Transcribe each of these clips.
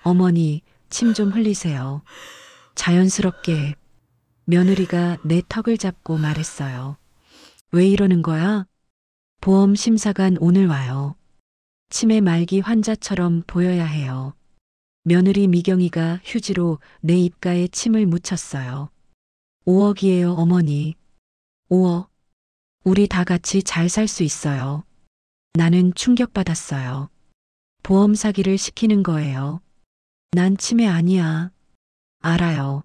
어머니, 침 좀 흘리세요. 자연스럽게 며느리가 내 턱을 잡고 말했어요. 왜 이러는 거야? 보험 심사관 오늘 와요. 치매 말기 환자처럼 보여야 해요. 며느리 미경이가 휴지로 내 입가에 침을 묻혔어요. 5억이에요, 어머니. 5억. 우리 다 같이 잘 살 수 있어요. 나는 충격받았어요. 보험 사기를 시키는 거예요. 난 치매 아니야. 알아요.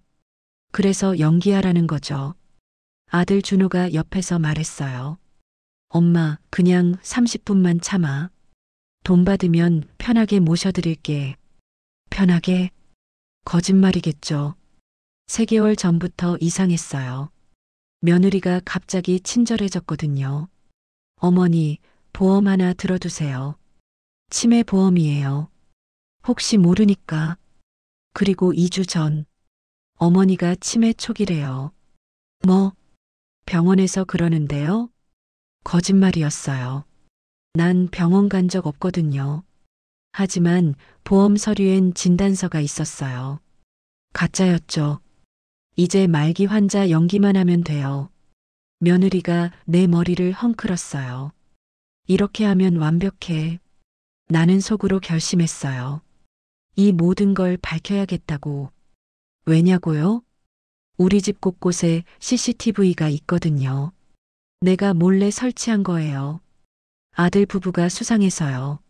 그래서 연기하라는 거죠. 아들 준호가 옆에서 말했어요. 엄마, 그냥 30분만 참아. 돈 받으면 편하게 모셔드릴게. 편하게? 거짓말이겠죠. 3개월 전부터 이상했어요. 며느리가 갑자기 친절해졌거든요. 어머니, 보험 하나 들어두세요. 치매 보험이에요. 혹시 모르니까. 그리고 2주 전, 어머니가 치매 초기래요. 뭐, 병원에서 그러는데요? 거짓말이었어요. 난 병원 간 적 없거든요. 하지만 보험 서류엔 진단서가 있었어요. 가짜였죠. 이제 말기 환자 연기만 하면 돼요. 며느리가 내 머리를 헝클었어요. 이렇게 하면 완벽해. 나는 속으로 결심했어요. 이 모든 걸 밝혀야겠다고. 왜냐고요? 우리 집 곳곳에 CCTV가 있거든요. 내가 몰래 설치한 거예요. 아들 부부가 수상해서요.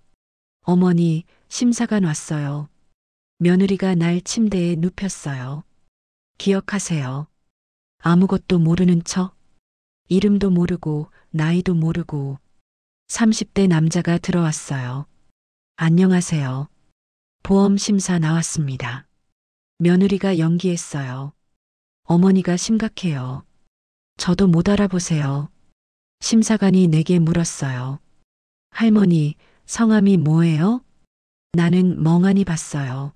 어머니, 심사관 왔어요. 며느리가 날 침대에 눕혔어요. 기억하세요. 아무것도 모르는 척. 이름도 모르고 나이도 모르고 30대 남자가 들어왔어요. 안녕하세요. 보험 심사 나왔습니다. 며느리가 연기했어요. 어머니가 심각해요. 저도 못 알아보세요. 심사관이 내게 물었어요. 할머니, 성함이 뭐예요? 나는 멍하니 봤어요.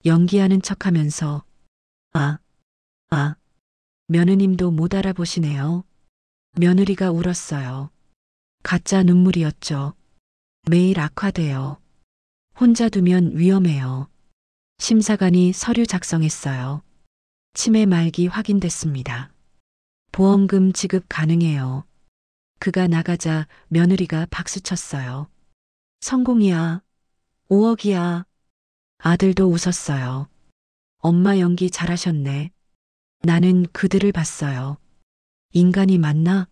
연기하는 척하면서 며느님도 못 알아보시네요. 며느리가 울었어요. 가짜 눈물이었죠. 매일 악화돼요. 혼자 두면 위험해요. 심사관이 서류 작성했어요. 치매 말기 확인됐습니다. 보험금 지급 가능해요. 그가 나가자 며느리가 박수쳤어요. 성공이야. 5억이야. 아들도 웃었어요. 엄마 연기 잘하셨네. 나는 그들을 봤어요. 인간이 맞나?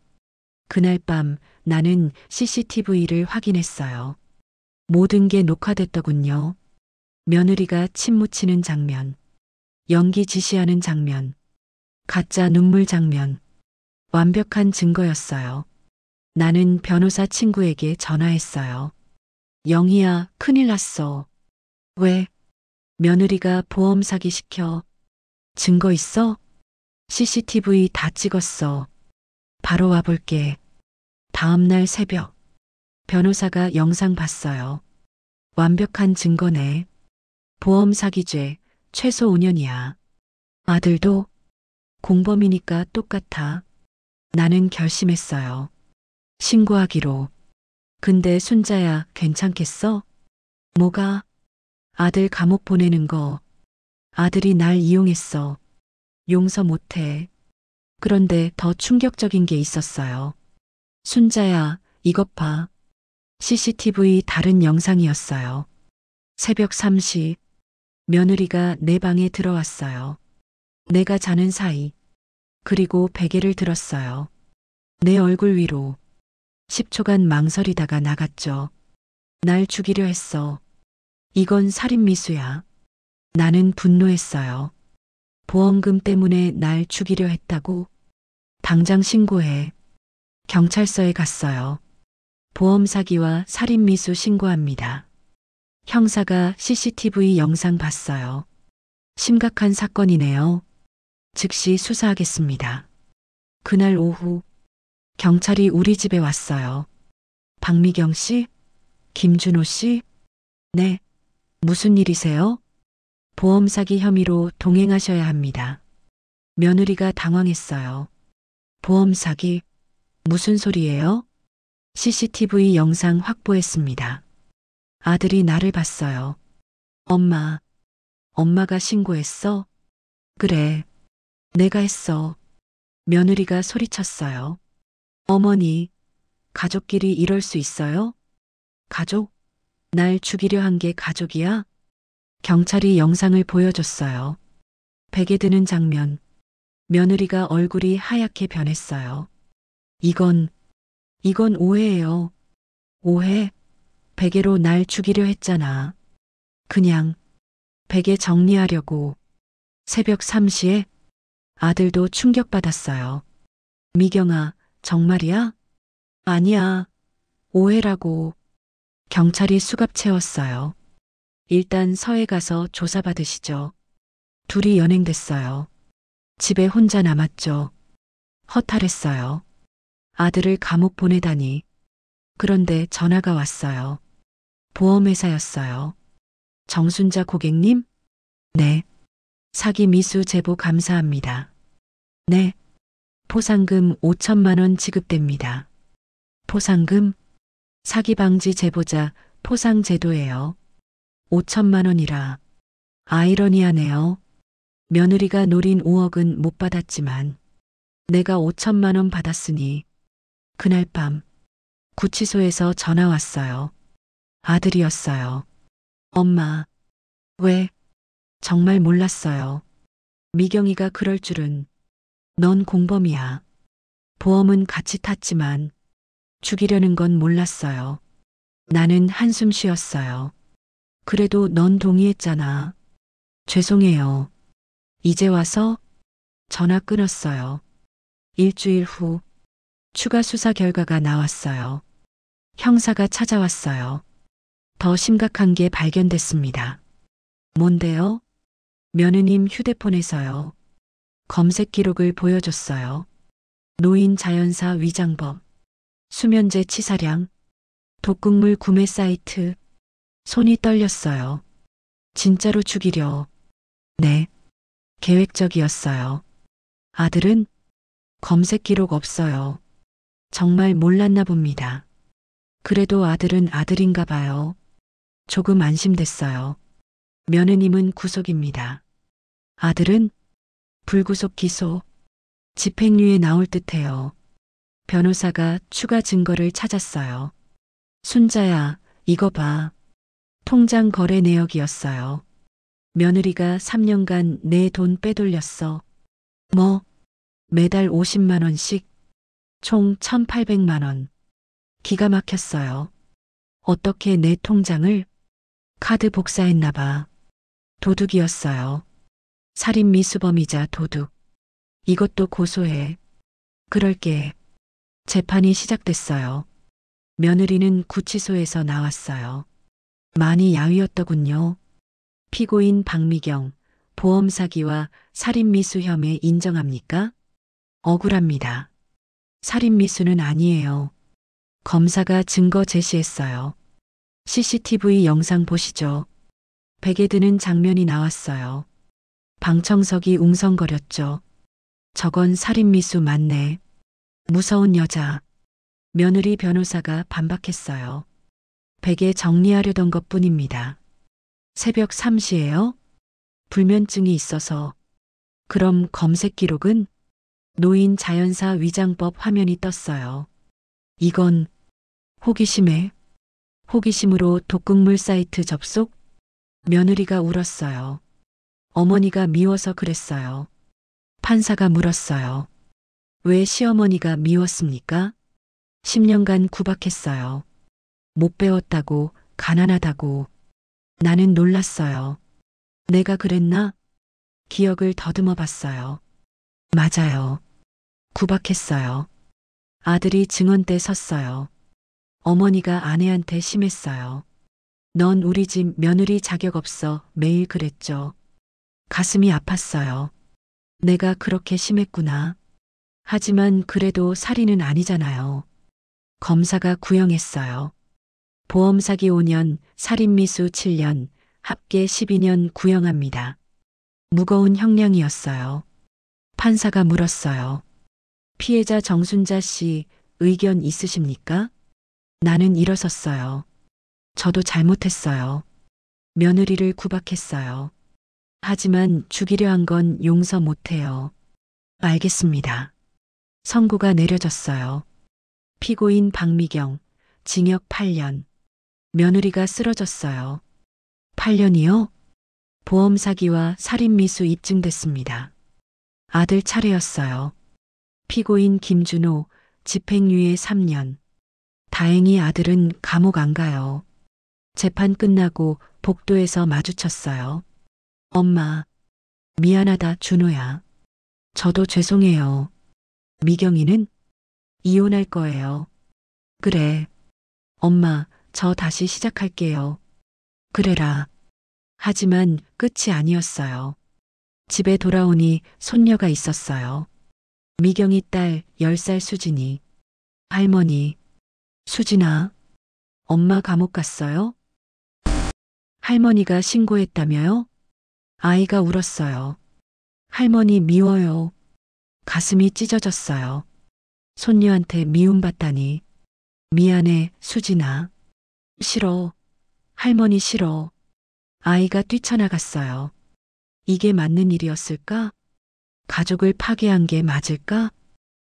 그날 밤 나는 CCTV를 확인했어요. 모든 게 녹화됐더군요. 며느리가 침 묻히는 장면, 연기 지시하는 장면, 가짜 눈물 장면. 완벽한 증거였어요. 나는 변호사 친구에게 전화했어요. 영희야, 큰일 났어. 왜? 며느리가 보험 사기 시켜. 증거 있어? CCTV 다 찍었어. 바로 와볼게. 다음날 새벽. 변호사가 영상 봤어요. 완벽한 증거네. 보험 사기죄, 최소 5년이야. 아들도 공범이니까 똑같아. 나는 결심했어요. 신고하기로. 근데 순자야, 괜찮겠어? 뭐가? 아들 감옥 보내는 거. 아들이 날 이용했어. 용서 못해. 그런데 더 충격적인 게 있었어요. 순자야, 이것 봐. CCTV 다른 영상이었어요. 새벽 3시. 며느리가 내 방에 들어왔어요. 내가 자는 사이. 그리고 베개를 들었어요. 내 얼굴 위로. 10초간 망설이다가 나갔죠. 날 죽이려 했어. 이건 살인미수야. 나는 분노했어요. 보험금 때문에 날 죽이려 했다고? 당장 신고해. 경찰서에 갔어요. 보험 사기와 살인미수 신고합니다. 형사가 CCTV 영상 봤어요. 심각한 사건이네요. 즉시 수사하겠습니다. 그날 오후 경찰이 우리 집에 왔어요. 박미경 씨? 김준호 씨? 네. 무슨 일이세요? 보험 사기 혐의로 동행하셔야 합니다. 며느리가 당황했어요. 보험 사기? 무슨 소리예요? CCTV 영상 확보했습니다. 아들이 나를 봤어요. 엄마, 엄마가 신고했어? 그래, 내가 했어. 며느리가 소리쳤어요. 어머니, 가족끼리 이럴 수 있어요? 가족? 날 죽이려 한 게 가족이야? 경찰이 영상을 보여줬어요. 베개 드는 장면. 며느리가 얼굴이 하얗게 변했어요. 이건 오해예요. 오해? 베개로 날 죽이려 했잖아. 그냥 베개 정리하려고. 새벽 3시에 아들도 충격받았어요. 미경아, 정말이야? 아니야. 오해라고. 경찰이 수갑 채웠어요. 일단 서해 가서 조사받으시죠. 둘이 연행됐어요. 집에 혼자 남았죠. 허탈했어요. 아들을 감옥 보내다니. 그런데 전화가 왔어요. 보험회사였어요. 정순자 고객님? 네. 사기 미수 제보 감사합니다. 네. 포상금 5천만 원 지급됩니다. 포상금? 사기 방지 제보자 포상 제도예요. 5천만 원이라. 아이러니하네요. 며느리가 노린 5억은 못 받았지만 내가 5천만 원 받았으니. 그날 밤 구치소에서 전화 왔어요. 아들이었어요. 엄마. 왜? 정말 몰랐어요. 미경이가 그럴 줄은. 넌 공범이야. 보험은 같이 탔지만 죽이려는 건 몰랐어요. 나는 한숨 쉬었어요. 그래도 넌 동의했잖아. 죄송해요. 이제 와서? 전화 끊었어요. 일주일 후 추가 수사 결과가 나왔어요. 형사가 찾아왔어요. 더 심각한 게 발견됐습니다. 뭔데요? 며느님 휴대폰에서요. 검색 기록을 보여줬어요. 노인 자연사 위장법, 수면제 치사량, 독극물 구매 사이트. 손이 떨렸어요. 진짜로 죽이려. 네. 계획적이었어요. 아들은? 검색 기록 없어요. 정말 몰랐나 봅니다. 그래도 아들은 아들인가 봐요. 조금 안심됐어요. 며느님은 구속입니다. 아들은? 불구속 기소. 집행유예 나올 듯해요. 변호사가 추가 증거를 찾았어요. 순자야, 이거 봐. 통장 거래 내역이었어요. 며느리가 3년간 내 돈 빼돌렸어. 뭐? 매달 50만 원씩? 총 1,800만 원. 기가 막혔어요. 어떻게 내 통장을? 카드 복사했나 봐. 도둑이었어요. 살인 미수범이자 도둑. 이것도 고소해. 그럴게. 재판이 시작됐어요. 며느리는 구치소에서 나왔어요. 많이 야위었더군요. 피고인 박미경, 보험 사기와 살인 미수 혐의 인정합니까? 억울합니다. 살인 미수는 아니에요. 검사가 증거 제시했어요. CCTV 영상 보시죠. 베개 드는 장면이 나왔어요. 방청석이 웅성거렸죠. 저건 살인 미수 맞네. 무서운 여자. 며느리 변호사가 반박했어요. 베개 정리하려던 것뿐입니다. 새벽 3시예요? 불면증이 있어서. 그럼 검색 기록은? 노인 자연사 위장법 화면이 떴어요. 이건 호기심에. 호기심으로 독극물 사이트 접속? 며느리가 울었어요. 어머니가 미워서 그랬어요. 판사가 물었어요. 왜 시어머니가 미웠습니까? 10년간 구박했어요. 못 배웠다고, 가난하다고. 나는 놀랐어요. 내가 그랬나? 기억을 더듬어 봤어요. 맞아요. 구박했어요. 아들이 증언대 섰어요. 어머니가 아내한테 심했어요. 넌 우리 집 며느리 자격 없어. 매일 그랬죠. 가슴이 아팠어요. 내가 그렇게 심했구나. 하지만 그래도 살인은 아니잖아요. 검사가 구형했어요. 보험 사기 5년, 살인 미수 7년, 합계 12년 구형합니다. 무거운 형량이었어요. 판사가 물었어요. 피해자 정순자 씨 의견 있으십니까? 나는 일어섰어요. 저도 잘못했어요. 며느리를 구박했어요. 하지만 죽이려 한 건 용서 못해요. 알겠습니다. 선고가 내려졌어요. 피고인 박미경, 징역 8년. 며느리가 쓰러졌어요. 8년이요? 보험 사기와 살인 미수 입증됐습니다. 아들 차례였어요. 피고인 김준호, 집행유예 3년. 다행히 아들은 감옥 안 가요. 재판 끝나고 복도에서 마주쳤어요. 엄마, 미안하다, 준호야. 저도 죄송해요. 미경이는? 이혼할 거예요. 그래. 엄마, 저 다시 시작할게요. 그래라. 하지만 끝이 아니었어요. 집에 돌아오니 손녀가 있었어요. 미경이 딸 10살 수진이. 할머니, 수진아, 엄마 감옥 갔어요? 할머니가 신고했다며요? 아이가 울었어요. 할머니 미워요. 가슴이 찢어졌어요. 손녀한테 미움받다니. 미안해, 수진아. 싫어. 할머니 싫어. 아이가 뛰쳐나갔어요. 이게 맞는 일이었을까? 가족을 파괴한 게 맞을까?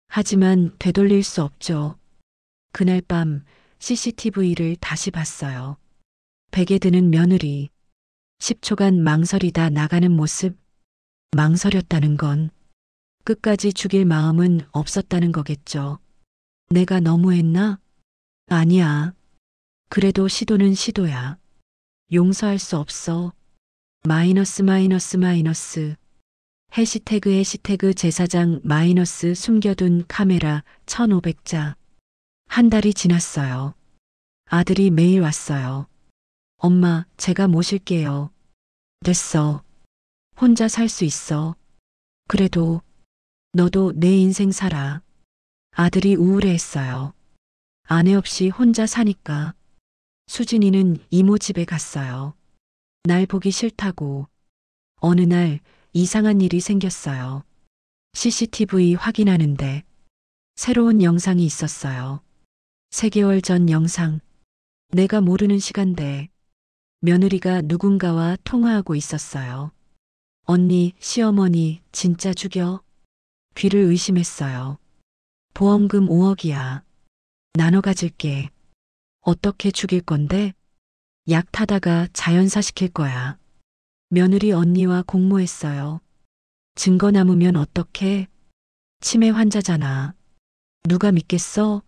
하지만 되돌릴 수 없죠. 그날 밤 CCTV를 다시 봤어요. 베개 드는 며느리. 10초간 망설이다 나가는 모습. 망설였다는 건 끝까지 죽일 마음은 없었다는 거겠죠. 내가 너무했나? 아니야. 그래도 시도는 시도야. 용서할 수 없어. 마이너스 마이너스 마이너스. 해시태그 제사장 마이너스 숨겨둔 카메라 1500자. 한 달이 지났어요. 아들이 매일 왔어요. 엄마, 제가 모실게요. 됐어. 혼자 살 수 있어. 그래도 너도 내 인생 살아. 아들이 우울해했어요. 아내 없이 혼자 사니까. 수진이는 이모 집에 갔어요. 날 보기 싫다고. 어느 날 이상한 일이 생겼어요. CCTV 확인하는데 새로운 영상이 있었어요. 3개월 전 영상. 내가 모르는 시간대. 며느리가 누군가와 통화하고 있었어요. 언니, 시어머니 진짜 죽여? 귀를 의심했어요. 보험금 5억이야. 나눠 가질게. 어떻게 죽일 건데? 약 타다가 자연사 시킬 거야. 며느리 언니와 공모했어요. 증거 남으면 어떡해? 치매 환자잖아. 누가 믿겠어?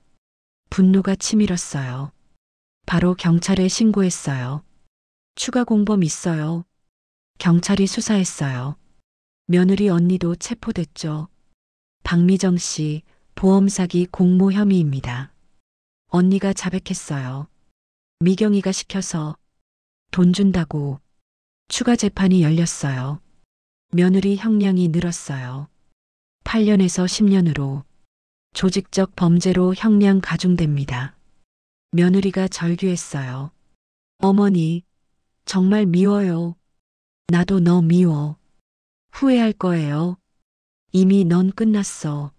분노가 치밀었어요. 바로 경찰에 신고했어요. 추가 공범 있어요. 경찰이 수사했어요. 며느리 언니도 체포됐죠. 박미정 씨, 보험 사기 공모 혐의입니다. 언니가 자백했어요. 미경이가 시켜서 돈 준다고. 추가 재판이 열렸어요. 며느리 형량이 늘었어요. 8년에서 10년으로. 조직적 범죄로 형량 가중됩니다. 며느리가 절규했어요. 어머니, 정말 미워요. 나도 너 미워. 후회할 거예요. 이미 넌 끝났어.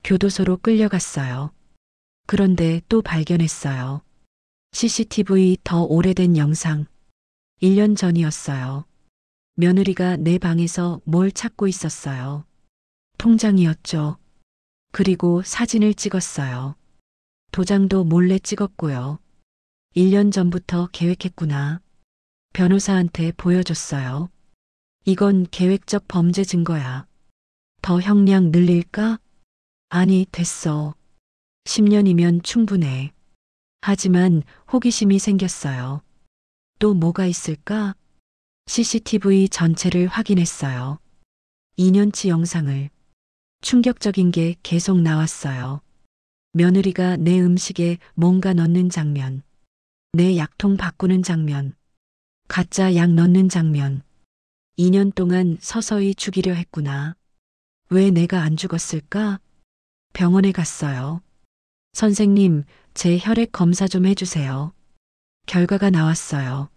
교도소로 끌려갔어요. 그런데 또 발견했어요. CCTV 더 오래된 영상. 1년 전이었어요. 며느리가 내 방에서 뭘 찾고 있었어요. 통장이었죠. 그리고 사진을 찍었어요. 도장도 몰래 찍었고요. 1년 전부터 계획했구나. 변호사한테 보여줬어요. 이건 계획적 범죄 증거야. 더 형량 늘릴까? 아니, 됐어. 10년이면 충분해. 하지만 호기심이 생겼어요. 또 뭐가 있을까? CCTV 전체를 확인했어요. 2년치 영상을. 충격적인 게 계속 나왔어요. 며느리가 내 음식에 뭔가 넣는 장면. 내 약통 바꾸는 장면. 가짜 약 넣는 장면. 2년 동안 서서히 죽이려 했구나. 왜 내가 안 죽었을까? 병원에 갔어요. 선생님, 제 혈액 검사 좀 해주세요. 결과가 나왔어요.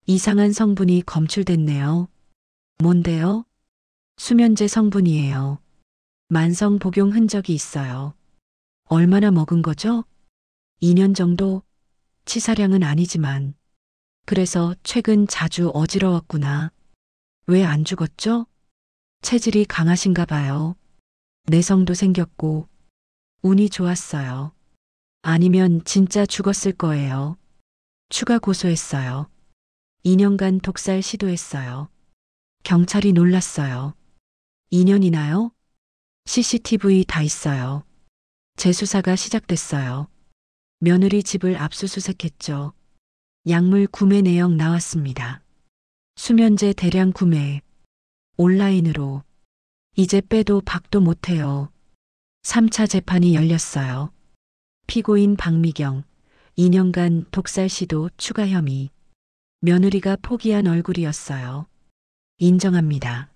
이상한 성분이 검출됐네요. 뭔데요? 수면제 성분이에요. 만성 복용 흔적이 있어요. 얼마나 먹은 거죠? 2년 정도? 치사량은 아니지만. 그래서 최근 자주 어지러웠구나. 왜 안 죽었죠? 체질이 강하신가 봐요. 내성도 생겼고, 운이 좋았어요. 아니면 진짜 죽었을 거예요. 추가 고소했어요. 2년간 독살 시도했어요. 경찰이 놀랐어요. 2년이나요? CCTV 다 있어요. 재수사가 시작됐어요. 며느리 집을 압수수색했죠. 약물 구매 내역 나왔습니다. 수면제 대량 구매. 온라인으로. 이제 빼도 박도 못해요. 3차 재판이 열렸어요. 피고인 박미경. 2년간 독살 시도 추가 혐의. 며느리가 포기한 얼굴이었어요. 인정합니다.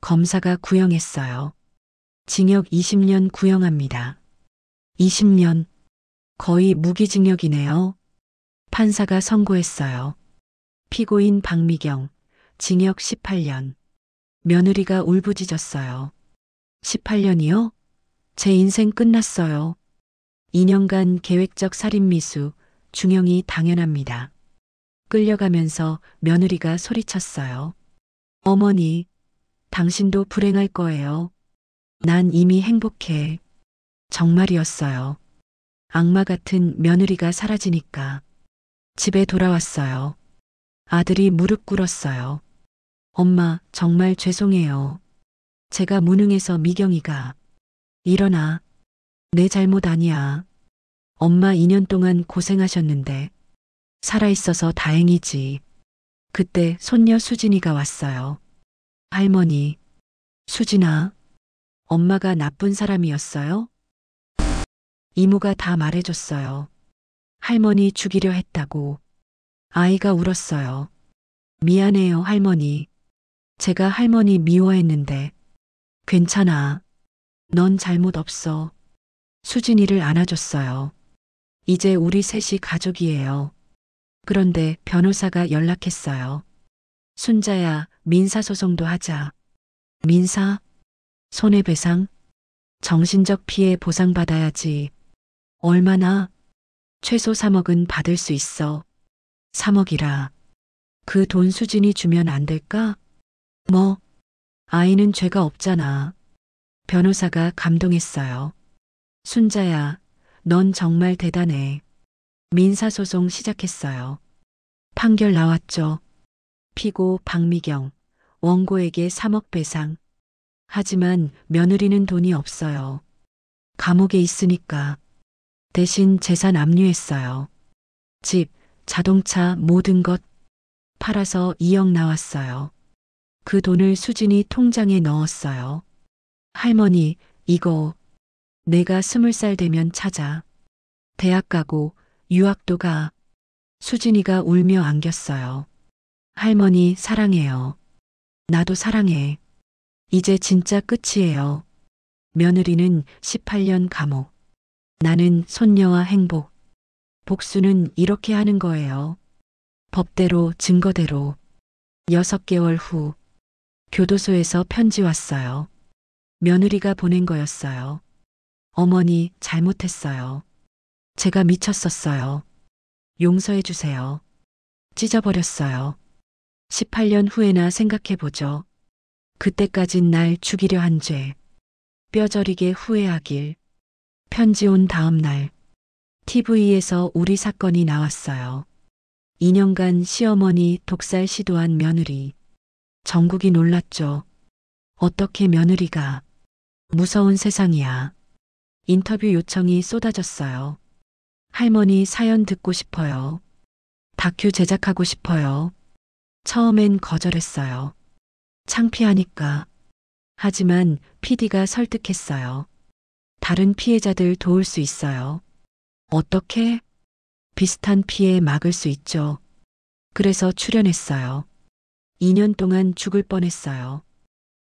검사가 구형했어요. 징역 20년 구형합니다. 20년. 거의 무기징역이네요. 판사가 선고했어요. 피고인 박미경. 징역 18년. 며느리가 울부짖었어요. 18년이요? 제 인생 끝났어요. 2년간 계획적 살인미수, 중형이 당연합니다. 끌려가면서 며느리가 소리쳤어요. 어머니, 당신도 불행할 거예요. 난 이미 행복해. 정말이었어요. 악마 같은 며느리가 사라지니까. 집에 돌아왔어요. 아들이 무릎 꿇었어요. 엄마, 정말 죄송해요. 제가 무능해서 미경이가. 일어나. 내 잘못 아니야. 엄마 2년 동안 고생하셨는데. 살아있어서 다행이지. 그때 손녀 수진이가 왔어요. 할머니, 수진아, 엄마가 나쁜 사람이었어요? 이모가 다 말해줬어요. 할머니 죽이려 했다고. 아이가 울었어요. 미안해요, 할머니. 제가 할머니 미워했는데. 괜찮아. 넌 잘못 없어. 수진이를 안아줬어요. 이제 우리 셋이 가족이에요. 그런데 변호사가 연락했어요. 순자야, 민사소송도 하자. 민사? 손해배상? 정신적 피해 보상받아야지. 얼마나? 최소 3억은 받을 수 있어. 3억이라. 그 돈 수진이 주면 안 될까? 뭐? 아이는 죄가 없잖아. 변호사가 감동했어요. 순자야, 넌 정말 대단해. 민사소송 시작했어요. 판결 나왔죠. 피고 박미경, 원고에게 3억 배상. 하지만 며느리는 돈이 없어요. 감옥에 있으니까. 대신 재산 압류했어요. 집, 자동차 모든 것 팔아서 2억 나왔어요. 그 돈을 수진이 통장에 넣었어요. 할머니, 이거 내가 20살 되면 찾아. 대학 가고 유학도 가. 수진이가 울며 안겼어요. 할머니 사랑해요. 나도 사랑해. 이제 진짜 끝이에요. 며느리는 18년 감옥. 나는 손녀와 행복. 복수는 이렇게 하는 거예요. 법대로 증거대로. 6개월 후 교도소에서 편지 왔어요. 며느리가 보낸 거였어요. 어머니 잘못했어요. 제가 미쳤었어요. 용서해 주세요. 찢어버렸어요. 18년 후에나 생각해보죠. 그때까진 날 죽이려 한 죄. 뼈저리게 후회하길. 편지 온 다음 날 TV에서 우리 사건이 나왔어요. 2년간 시어머니 독살 시도한 며느리. 전국이 놀랐죠. 어떻게 며느리가. 무서운 세상이야. 인터뷰 요청이 쏟아졌어요. 할머니 사연 듣고 싶어요. 다큐 제작하고 싶어요. 처음엔 거절했어요. 창피하니까. 하지만 PD가 설득했어요. 다른 피해자들 도울 수 있어요. 어떻게? 비슷한 피해 막을 수 있죠. 그래서 출연했어요. 2년 동안 죽을 뻔했어요.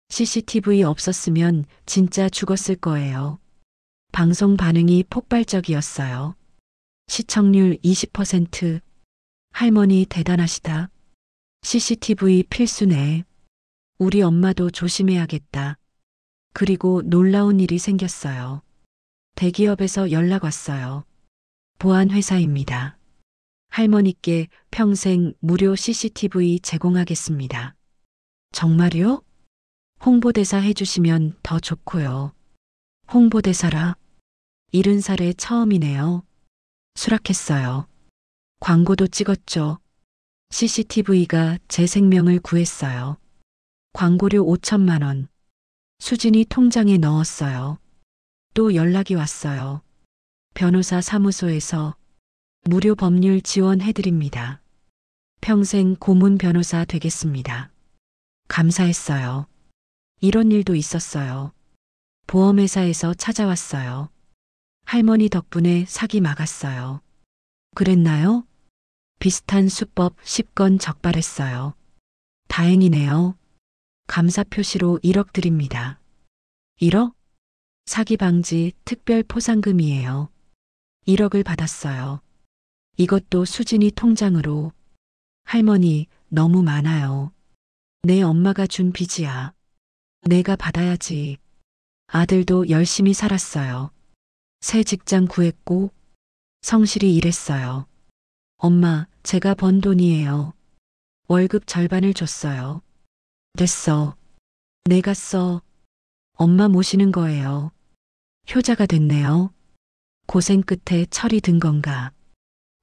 CCTV 없었으면 진짜 죽었을 거예요. 방송 반응이 폭발적이었어요. 시청률 20%. 할머니 대단하시다. CCTV 필수네. 우리 엄마도 조심해야겠다. 그리고 놀라운 일이 생겼어요. 대기업에서 연락 왔어요. 보안회사입니다. 할머니께 평생 무료 CCTV 제공하겠습니다. 정말요? 홍보대사 해주시면 더 좋고요. 홍보대사라. 70살에 처음이네요. 수락했어요. 광고도 찍었죠. CCTV가 제 생명을 구했어요. 광고료 5천만 원. 수진이 통장에 넣었어요. 또 연락이 왔어요. 변호사 사무소에서 무료 법률 지원해드립니다. 평생 고문 변호사 되겠습니다. 감사했어요. 이런 일도 있었어요. 보험회사에서 찾아왔어요. 할머니 덕분에 사기 막았어요. 그랬나요? 비슷한 수법 10건 적발했어요. 다행이네요. 감사 표시로 1억 드립니다. 1억? 사기 방지 특별 포상금이에요. 1억을 받았어요. 이것도 수진이 통장으로. 할머니, 너무 많아요. 내 엄마가 준 빚이야. 내가 받아야지. 아들도 열심히 살았어요. 새 직장 구했고 성실히 일했어요. 엄마, 제가 번 돈이에요. 월급 절반을 줬어요. 됐어. 내가 써. 엄마 모시는 거예요. 효자가 됐네요. 고생 끝에 철이 든 건가.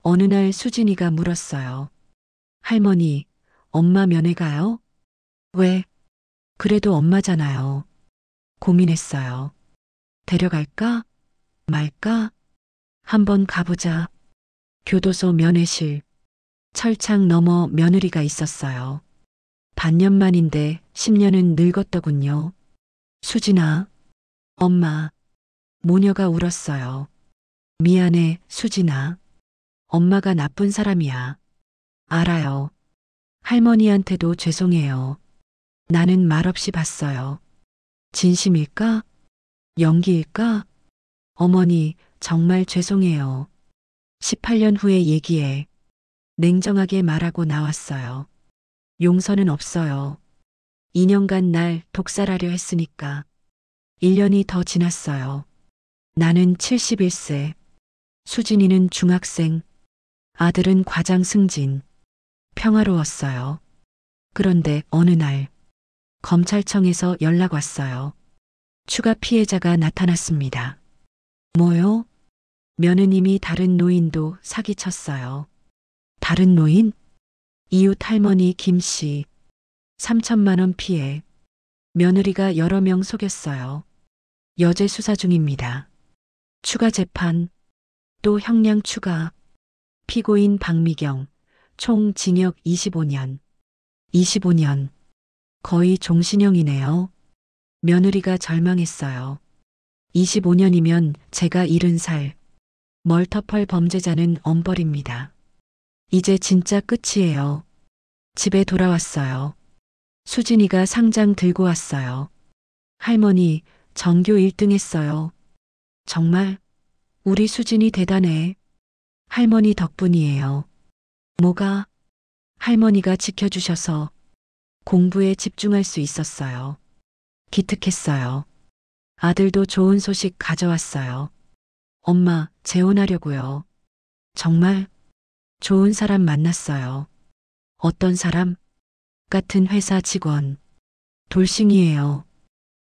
어느 날 수진이가 물었어요. 할머니, 엄마 면회 가요? 왜? 그래도 엄마잖아요. 고민했어요. 데려갈까? 말까? 한번 가보자. 교도소 면회실. 철창 너머 며느리가 있었어요. 반년 만인데 10년은 늙었더군요. 수진아. 엄마. 모녀가 울었어요. 미안해, 수진아. 엄마가 나쁜 사람이야. 알아요. 할머니한테도 죄송해요. 나는 말없이 봤어요. 진심일까? 연기일까? 어머니, 정말 죄송해요. 18년 후에 얘기해. 냉정하게 말하고 나왔어요. 용서는 없어요. 2년간 날 독살하려 했으니까. 1년이 더 지났어요. 나는 71세. 수진이는 중학생. 아들은 과장 승진. 평화로웠어요. 그런데 어느 날 검찰청에서 연락 왔어요. 추가 피해자가 나타났습니다. 뭐요? 며느님이 다른 노인도 사기쳤어요. 다른 노인? 이웃 할머니 김 씨. 3천만 원 피해. 며느리가 여러 명 속였어요. 여죄 수사 중입니다. 추가 재판. 또 형량 추가. 피고인 박미경. 총 징역 25년. 25년. 거의 종신형이네요. 며느리가 절망했어요. 25년이면 제가 70살. 멀터펄 범죄자는 엄벌입니다. 이제 진짜 끝이에요. 집에 돌아왔어요. 수진이가 상장 들고 왔어요. 할머니, 전교 1등 했어요. 정말? 우리 수진이 대단해. 할머니 덕분이에요. 뭐가? 할머니가 지켜주셔서 공부에 집중할 수 있었어요. 기특했어요. 아들도 좋은 소식 가져왔어요. 엄마, 재혼하려고요. 정말? 좋은 사람 만났어요. 어떤 사람? 같은 회사 직원. 돌싱이에요.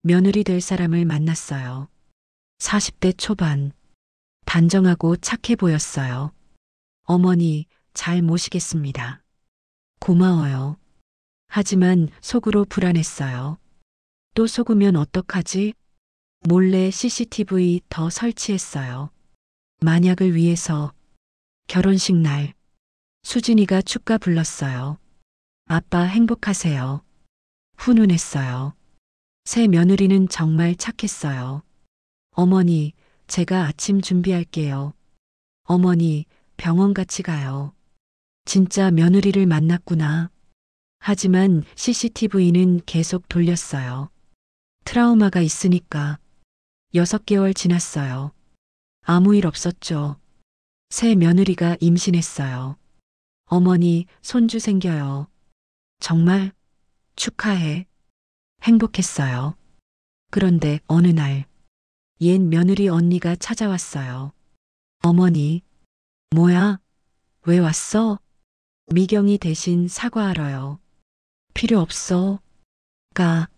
며느리 될 사람을 만났어요. 40대 초반. 단정하고 착해 보였어요. 어머니, 잘 모시겠습니다. 고마워요. 하지만 속으로 불안했어요. 또 속으면 어떡하지? 몰래 CCTV 더 설치했어요. 만약을 위해서. 결혼식 날. 수진이가 축가 불렀어요. 아빠 행복하세요. 훈훈했어요. 새 며느리는 정말 착했어요. 어머니, 제가 아침 준비할게요. 어머니, 병원 같이 가요. 진짜 며느리를 만났구나. 하지만 CCTV는 계속 돌렸어요. 트라우마가 있으니까. 6개월 지났어요. 아무 일 없었죠. 새 며느리가 임신했어요. 어머니, 손주 생겨요. 정말? 축하해. 행복했어요. 그런데 어느 날, 옛 며느리 언니가 찾아왔어요. 어머니, 뭐야? 왜 왔어? 미경이 대신 사과하러요. 필요 없어. 아까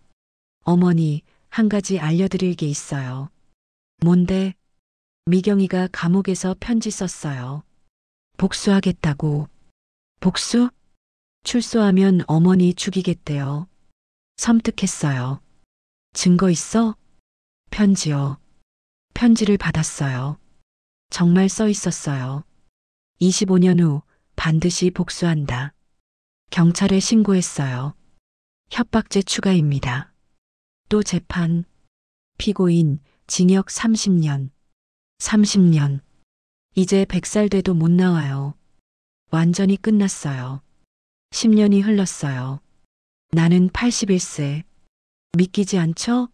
어머니 한 가지 알려드릴 게 있어요. 뭔데? 미경이가 감옥에서 편지 썼어요. 복수하겠다고. 복수? 출소하면 어머니 죽이겠대요. 섬뜩했어요. 증거 있어? 편지요. 편지를 받았어요. 정말 써 있었어요. 25년 후 반드시 복수한다. 경찰에 신고했어요. 협박죄 추가입니다. 또 재판. 피고인 징역 30년. 30년. 이제 100살 돼도 못 나와요. 완전히 끝났어요. 10년이 흘렀어요. 나는 81세. 믿기지 않죠?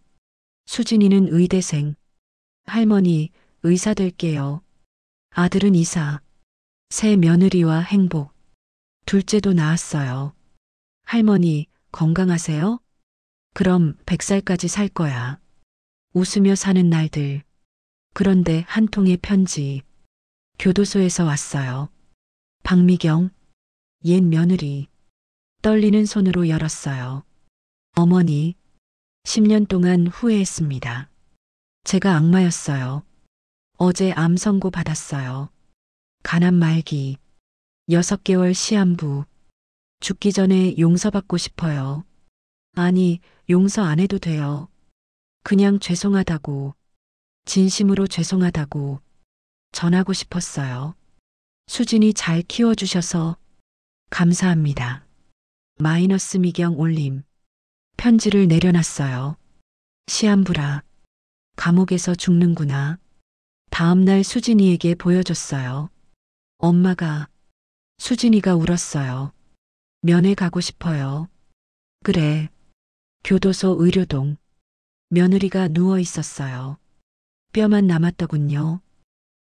수진이는 의대생. 할머니, 의사 될게요. 아들은 이사. 새 며느리와 행복. 둘째도 낳았어요. 할머니, 건강하세요? 그럼 100살까지 살 거야. 웃으며 사는 날들. 그런데 한 통의 편지. 교도소에서 왔어요. 박미경, 옛 며느리. 떨리는 손으로 열었어요. 어머니, 10년 동안 후회했습니다. 제가 악마였어요. 어제 암 선고 받았어요. 가난 말기. 6개월 시한부. 죽기 전에 용서받고 싶어요. 아니, 용서 안 해도 돼요. 그냥 죄송하다고. 진심으로 죄송하다고. 전하고 싶었어요. 수진이 잘 키워주셔서 감사합니다. 마이너스 미경 올림. 편지를 내려놨어요. 시한부라. 감옥에서 죽는구나. 다음날 수진이에게 보여줬어요. 엄마가, 수진이가 울었어요. 면회 가고 싶어요. 그래. 교도소 의료동. 며느리가 누워 있었어요. 뼈만 남았더군요.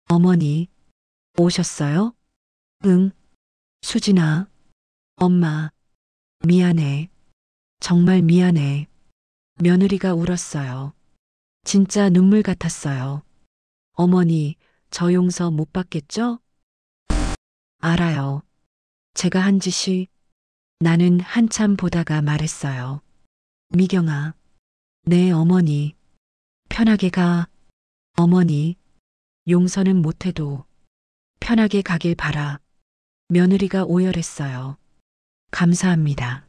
어머니, 오셨어요? 응. 수진아. 엄마. 미안해. 정말 미안해. 며느리가 울었어요. 진짜 눈물 같았어요. 어머니, 저 용서 못 받겠죠? 알아요. 제가 한 짓이. 나는 한참 보다가 말했어요. 미경아. 네, 어머니. 편하게 가. 어머니. 용서는 못해도 편하게 가길 바라. 며느리가 오열했어요. 감사합니다.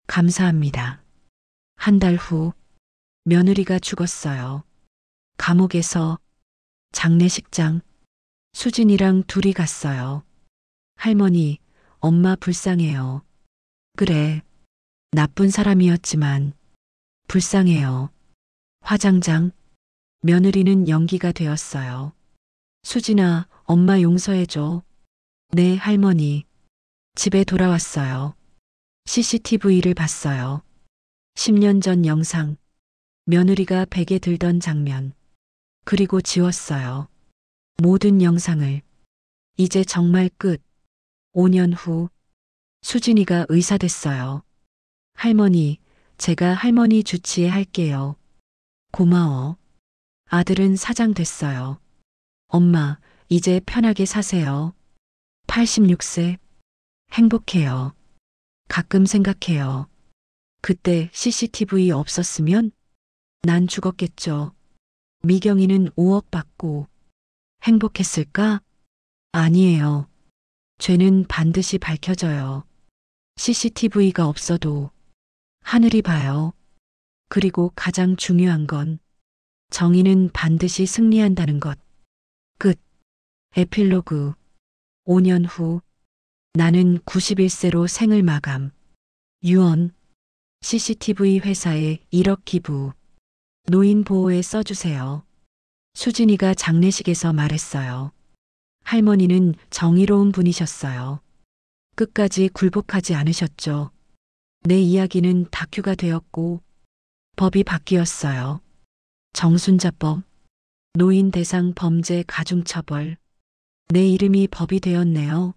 감사합니다. 한 달 후 며느리가 죽었어요. 감옥에서 장례식장. 수진이랑 둘이 갔어요. 할머니, 엄마 불쌍해요. 그래. 나쁜 사람이었지만 불쌍해요. 화장장. 며느리는 연기가 되었어요. 수진아, 엄마 용서해줘. 네, 할머니. 집에 돌아왔어요. CCTV를 봤어요. 10년 전 영상. 며느리가 베개 들던 장면. 그리고 지웠어요. 모든 영상을. 이제 정말 끝. 5년 후. 수진이가 의사 됐어요. 할머니, 제가 할머니 주치의 할게요. 고마워. 아들은 사장 됐어요. 엄마, 이제 편하게 사세요. 86세. 행복해요. 가끔 생각해요. 그때 CCTV 없었으면 난 죽었겠죠. 미경이는 5억 받고 행복했을까? 아니에요. 죄는 반드시 밝혀져요. CCTV가 없어도 하늘이 봐요. 그리고 가장 중요한 건 정의는 반드시 승리한다는 것. 끝. 에필로그. 5년 후. 나는 91세로 생을 마감. 유언. CCTV 회사에 1억 기부. 노인 보호에 써주세요. 수진이가 장례식에서 말했어요. 할머니는 정의로운 분이셨어요. 끝까지 굴복하지 않으셨죠. 내 이야기는 다큐가 되었고 법이 바뀌었어요. 정순자법, 노인 대상 범죄 가중처벌. 내 이름이 법이 되었네요.